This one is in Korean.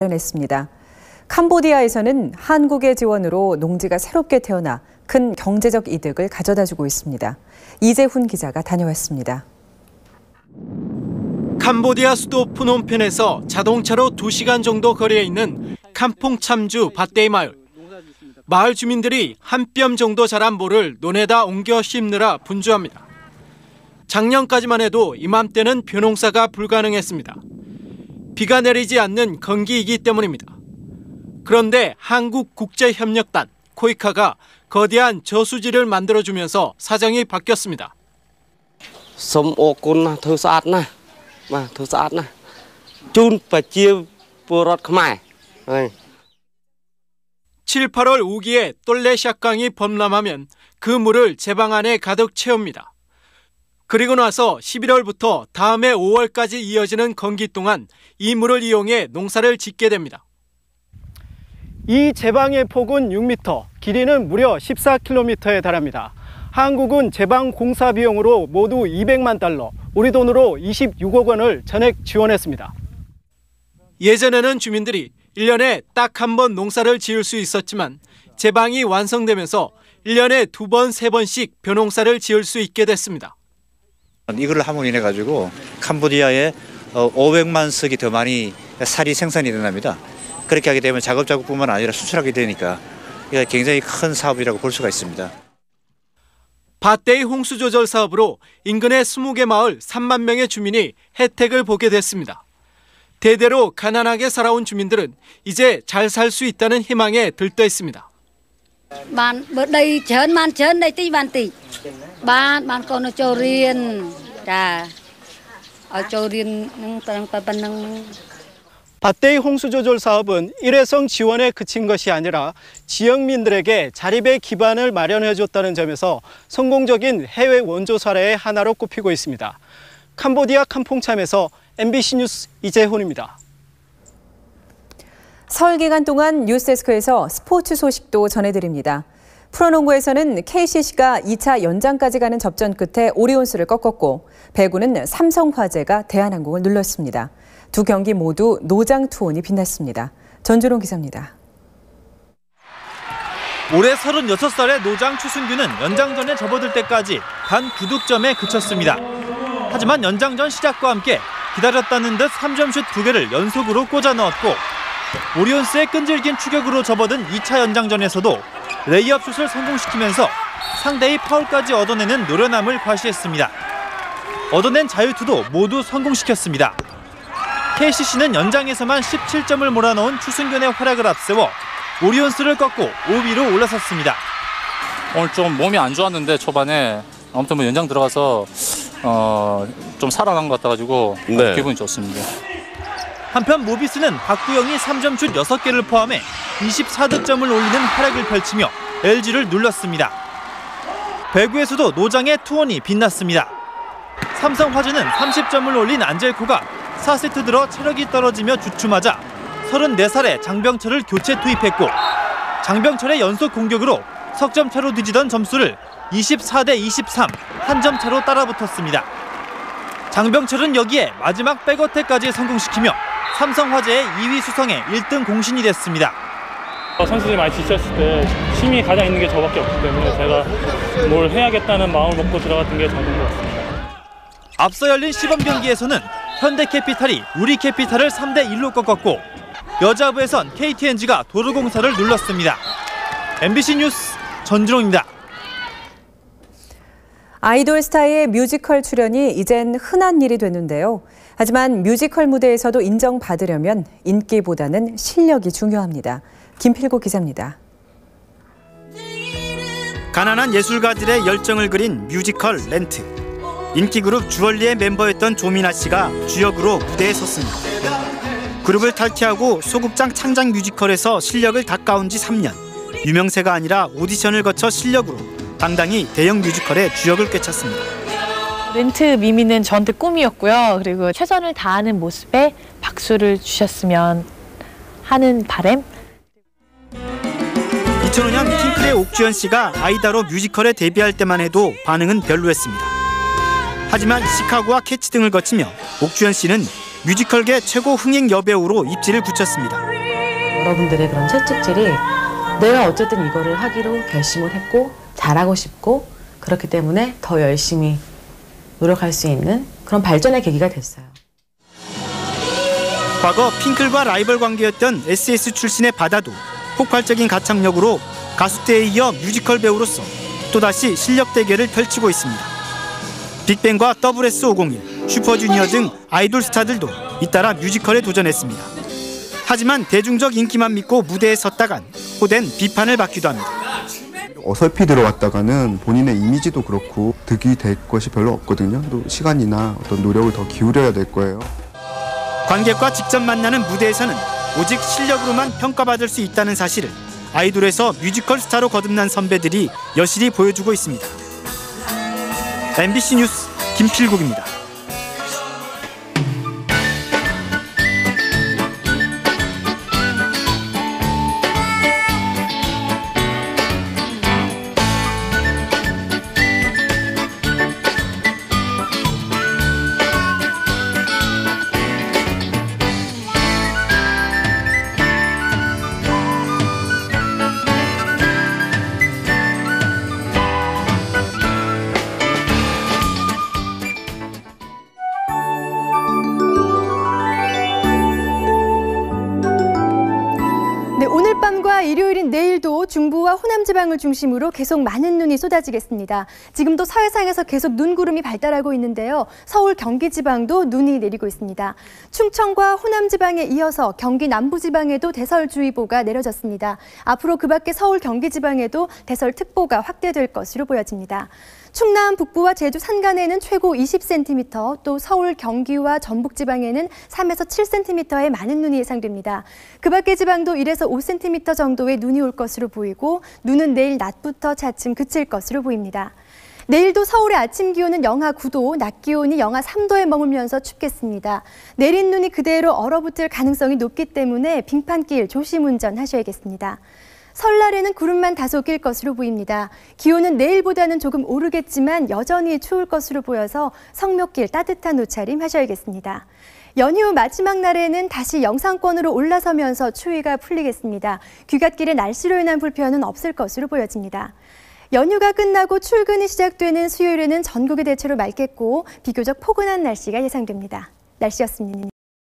마련했습니다. 캄보디아에서는 한국의 지원으로 농지가 새롭게 태어나 큰 경제적 이득을 가져다주고 있습니다. 이재훈 기자가 다녀왔습니다. 캄보디아 수도 프놈펜에서 자동차로 2시간 정도 거리에 있는 캄퐁 참주 밭데이 마을. 마을 주민들이 한 뼘 정도 자란 모를 논에다 옮겨 심느라 분주합니다. 작년까지만 해도 이맘때는 벼농사가 불가능했습니다. 비가 내리지 않는 건기이기 때문입니다. 그런데 한국국제협력단 코이카가 거대한 저수지를 만들어주면서 사정이 바뀌었습니다. 7, 8월 우기에 똘레샥강이 범람하면 그 물을 제방 안에 가득 채웁니다. 그리고 나서 11월부터 다음해 5월까지 이어지는 건기 동안 이 물을 이용해 농사를 짓게 됩니다. 이 제방의 폭은 6m, 길이는 무려 14km에 달합니다. 한국은 제방 공사 비용으로 모두 200만 달러, 우리 돈으로 26억 원을 전액 지원했습니다. 예전에는 주민들이 1년에 딱 한 번 농사를 지을 수 있었지만 제방이 완성되면서 1년에 2번, 3번씩 벼농사를 지을 수 있게 됐습니다. 이걸 함으로 인해 가지고 캄보디아에 500만 석이 더 많이 쌀이 생산이 일어납니다. 그렇게 하게 되면 작업자국뿐만 아니라 수출하게 되니까 이게 굉장히 큰 사업이라고 볼 수가 있습니다. 밭데이 홍수 조절 사업으로 인근의 20개 마을 3만 명의 주민이 혜택을 보게 됐습니다. 대대로 가난하게 살아온 주민들은 이제 잘 살 수 있다는 희망에 들떠 있습니다. 밭데이 홍수 조절 사업은 일회성 지원에 그친 것이 아니라 지역민들에게 자립의 기반을 마련해줬다는 점에서 성공적인 해외 원조 사례의 하나로 꼽히고 있습니다. 캄보디아 캄퐁참에서 MBC 뉴스 이재훈입니다. 설 기간 동안 뉴스데스크에서 스포츠 소식도 전해드립니다. 프로농구에서는 KCC가 2차 연장까지 가는 접전 끝에 오리온스를 꺾었고 배구는 삼성화재가 대한항공을 눌렀습니다. 두 경기 모두 노장 투혼이 빛났습니다. 전주롱 기자입니다. 올해 36살의 노장 추승규는 연장전에 접어들 때까지 단 9득점에 그쳤습니다. 하지만 연장전 시작과 함께 기다렸다는 듯 3점슛 2개를 연속으로 꽂아 넣었고 오리온스의 끈질긴 추격으로 접어든 2차 연장전에서도 레이업 슛을 성공시키면서 상대의 파울까지 얻어내는 노련함을 과시했습니다. 얻어낸 자유투도 모두 성공시켰습니다. KCC는 연장에서만 17점을 몰아넣은 추승균의 활약을 앞세워 오리온스를 꺾고 5위로 올라섰습니다. 오늘 좀 몸이 안 좋았는데 초반에 아무튼 뭐 연장 들어가서 좀 살아난 것 같아가지고 기분이 좋습니다. 한편 모비스는 박구영이 3점슛 6개를 포함해 24득점을 올리는 활약을 펼치며 LG를 눌렀습니다. 배구에서도 노장의 투혼이 빛났습니다. 삼성화재는 30점을 올린 안젤코가 4세트 들어 체력이 떨어지며 주춤하자 34살의 장병철을 교체 투입했고 장병철의 연속 공격으로 석점차로 뒤지던 점수를 24대 23, 한 점 차로 따라붙었습니다. 장병철은 여기에 마지막 백어택까지 성공시키며 삼성화재의 2위 수성에 1등 공신이 됐습니다. 선수들이 많이 지쳤을 때 힘이 가장 있는 게 저밖에 없기 때문에 제가 뭘 해야겠다는 마음을 먹고 들어갔던 게 저인 것 같습니다. 앞서 열린 시범 경기에서는 현대캐피탈이 우리캐피탈을 3대 1로 꺾었고 여자부에선 KTNG가 도로공사를 눌렀습니다. MBC 뉴스 전주롱입니다. 아이돌 스타의 뮤지컬 출연이 이젠 흔한 일이 됐는데요. 하지만 뮤지컬 무대에서도 인정받으려면 인기보다는 실력이 중요합니다. 김필고 기자입니다. 가난한 예술가들의 열정을 그린 뮤지컬 렌트. 인기그룹 주얼리의 멤버였던 조민아 씨가 주역으로 무대에 섰습니다. 그룹을 탈퇴하고 소극장 창작 뮤지컬에서 실력을 닦아온 지 3년. 유명세가 아니라 오디션을 거쳐 실력으로 당당히 대형 뮤지컬의 주역을 꿰찼습니다. 렌트 미미는 저한테 꿈이었고요. 그리고 최선을 다하는 모습에 박수를 주셨으면 하는 바람. 2005년 핑클의 옥주현 씨가 아이다로 뮤지컬에 데뷔할 때만 해도 반응은 별로였습니다. 하지만 시카고와 캐치 등을 거치며 옥주현 씨는 뮤지컬계 최고 흥행 여배우로 입지를 굳혔습니다. 여러분들의 그런 채찍질이 내가 어쨌든 이거를 하기로 결심을 했고 잘하고 싶고 그렇기 때문에 더 열심히 노력할 수 있는 그런 발전의 계기가 됐어요. 과거 핑클과 라이벌 관계였던 SS 출신의 바다도 폭발적인 가창력으로 가수 때에 이어 뮤지컬 배우로서 또다시 실력 대결을 펼치고 있습니다. 빅뱅과 WS501, 슈퍼주니어 등 아이돌 스타들도 잇따라 뮤지컬에 도전했습니다. 하지만 대중적 인기만 믿고 무대에 섰다간 호된 비판을 받기도 합니다. 어설피 들어왔다가는 본인의 이미지도 그렇고 득이 될 것이 별로 없거든요. 또 시간이나 어떤 노력을 더 기울여야 될 거예요. 관객과 직접 만나는 무대에서는 오직 실력으로만 평가받을 수 있다는 사실을 아이돌에서 뮤지컬 스타로 거듭난 선배들이 여실히 보여주고 있습니다. MBC 뉴스 김필국입니다. 오늘 밤과 일요일인 내일도 중부와 호남 지방을 중심으로 계속 많은 눈이 쏟아지겠습니다. 지금도 서해상에서 계속 눈구름이 발달하고 있는데요. 서울, 경기 지방도 눈이 내리고 있습니다. 충청과 호남 지방에 이어서 경기 남부 지방에도 대설주의보가 내려졌습니다. 앞으로 그 밖에 서울, 경기 지방에도 대설특보가 확대될 것으로 보여집니다. 충남 북부와 제주 산간에는 최고 20cm, 또 서울, 경기와 전북 지방에는 3에서 7cm의 많은 눈이 예상됩니다. 그 밖의 지방도 1에서 5cm 정도의 눈이 올 것으로 보이고 눈은 내일 낮부터 차츰 그칠 것으로 보입니다. 내일도 서울의 아침 기온은 영하 9도, 낮 기온이 영하 3도에 머물면서 춥겠습니다. 내린 눈이 그대로 얼어붙을 가능성이 높기 때문에 빙판길 조심 운전하셔야겠습니다. 설날에는 구름만 다소 낄 것으로 보입니다. 기온은 내일보다는 조금 오르겠지만 여전히 추울 것으로 보여서 성묘길 따뜻한 옷차림 하셔야겠습니다. 연휴 마지막 날에는 다시 영상권으로 올라서면서 추위가 풀리겠습니다. 귀갓길에 날씨로 인한 불편은 없을 것으로 보여집니다. 연휴가 끝나고 출근이 시작되는 수요일에는 전국이 대체로 맑겠고 비교적 포근한 날씨가 예상됩니다. 날씨였습니다.